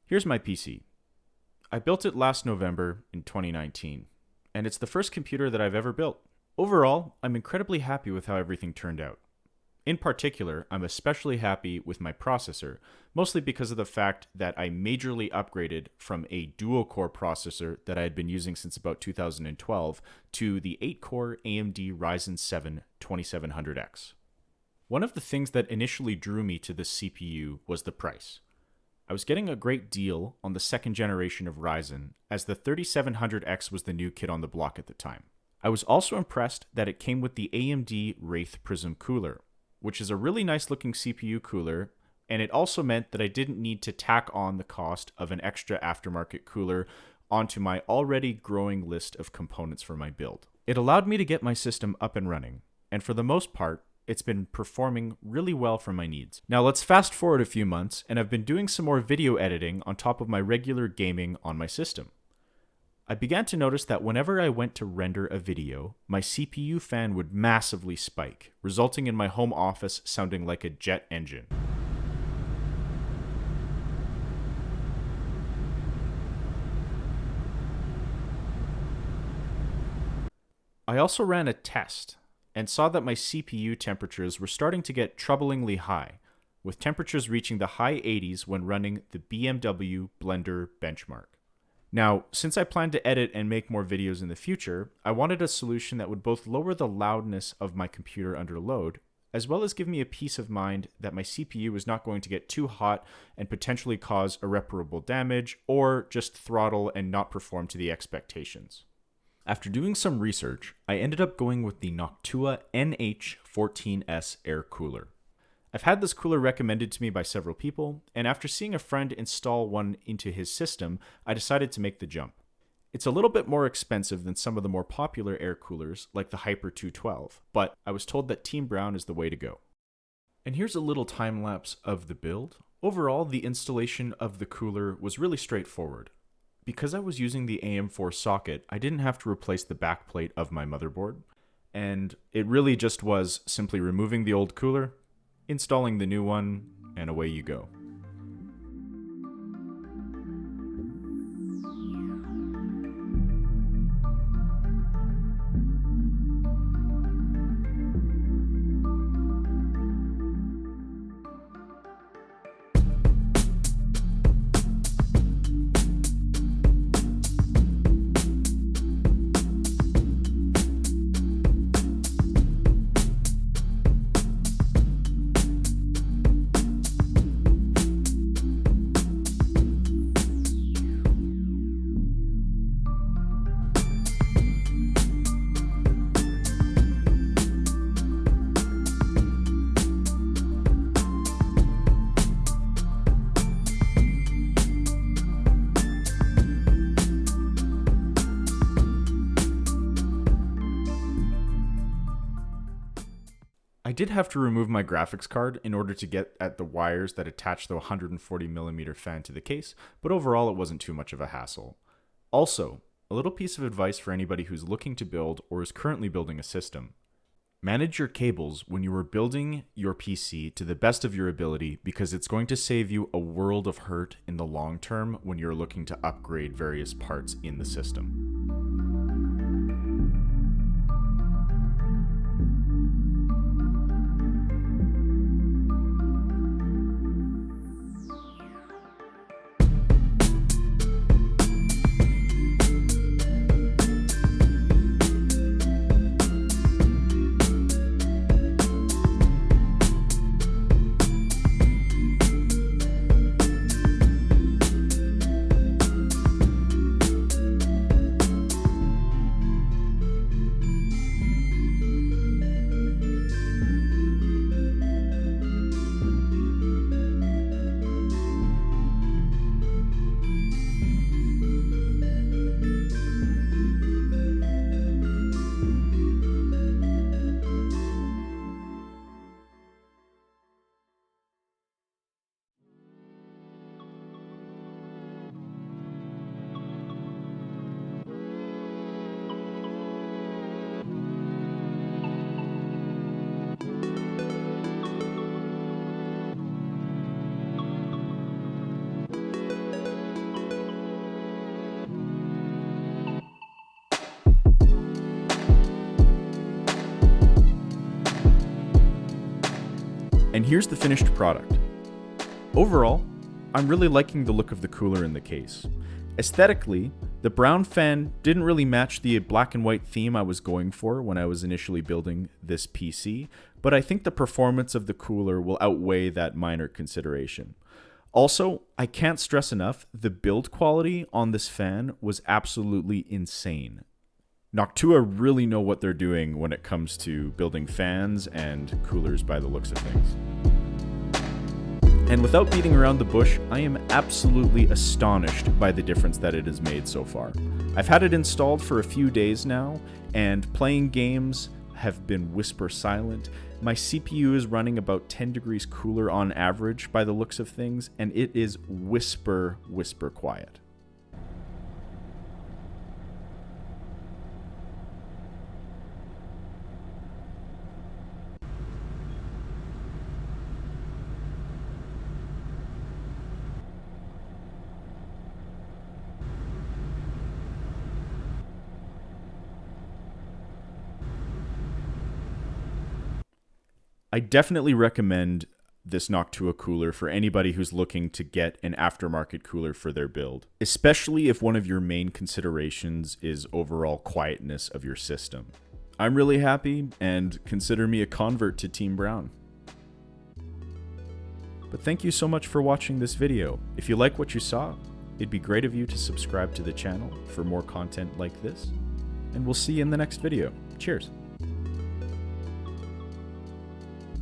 Here's my PC. I built it last November in 2019, and it's the first computer that I've ever built. Overall, I'm incredibly happy with how everything turned out. In particular, I'm especially happy with my processor, mostly because of the fact that I majorly upgraded from a dual-core processor that I had been using since about 2012 to the 8-core AMD Ryzen 7 2700X. One of the things that initially drew me to this CPU was the price. I was getting a great deal on the second generation of Ryzen, as the 3700X was the new kid on the block at the time. I was also impressed that it came with the AMD Wraith Prism cooler, which is a really nice looking CPU cooler, and it also meant that I didn't need to tack on the cost of an extra aftermarket cooler onto my already growing list of components for my build. It allowed me to get my system up and running, and for the most part, it's been performing really well for my needs. Now let's fast forward a few months, and I've been doing some more video editing on top of my regular gaming on my system. I began to notice that whenever I went to render a video, my CPU fan would massively spike, resulting in my home office sounding like a jet engine. I also ran a test and saw that my CPU temperatures were starting to get troublingly high, with temperatures reaching the high 80s when running the BMW Blender benchmark. Now, since I plan to edit and make more videos in the future, I wanted a solution that would both lower the loudness of my computer under load, as well as give me a peace of mind that my CPU was not going to get too hot and potentially cause irreparable damage, or just throttle and not perform to the expectations. After doing some research, I ended up going with the Noctua NH-U14S air cooler. I've had this cooler recommended to me by several people, and after seeing a friend install one into his system, I decided to make the jump. It's a little bit more expensive than some of the more popular air coolers, like the Hyper 212, but I was told that Team Brown is the way to go. And here's a little time lapse of the build. Overall, the installation of the cooler was really straightforward. Because I was using the AM4 socket, I didn't have to replace the backplate of my motherboard, and it really just was simply removing the old cooler, installing the new one, and away you go. I did have to remove my graphics card in order to get at the wires that attach the 140mm fan to the case, but overall it wasn't too much of a hassle. Also, a little piece of advice for anybody who's looking to build or is currently building a system. Manage your cables when you are building your PC to the best of your ability, because it's going to save you a world of hurt in the long term when you're looking to upgrade various parts in the system. And here's the finished product. Overall, I'm really liking the look of the cooler in the case. Aesthetically, the brown fan didn't really match the black and white theme I was going for when I was initially building this PC, but I think the performance of the cooler will outweigh that minor consideration. Also, I can't stress enough, the build quality on this fan was absolutely insane. Noctua really know what they're doing when it comes to building fans and coolers by the looks of things. And without beating around the bush, I am absolutely astonished by the difference that it has made so far. I've had it installed for a few days now, and playing games have been whisper silent. My CPU is running about 10 degrees cooler on average by the looks of things, and it is whisper quiet. I definitely recommend this Noctua cooler for anybody who's looking to get an aftermarket cooler for their build, especially if one of your main considerations is overall quietness of your system. I'm really happy, and consider me a convert to Team Brown. But thank you so much for watching this video. If you like what you saw, it'd be great of you to subscribe to the channel for more content like this, and we'll see you in the next video. Cheers!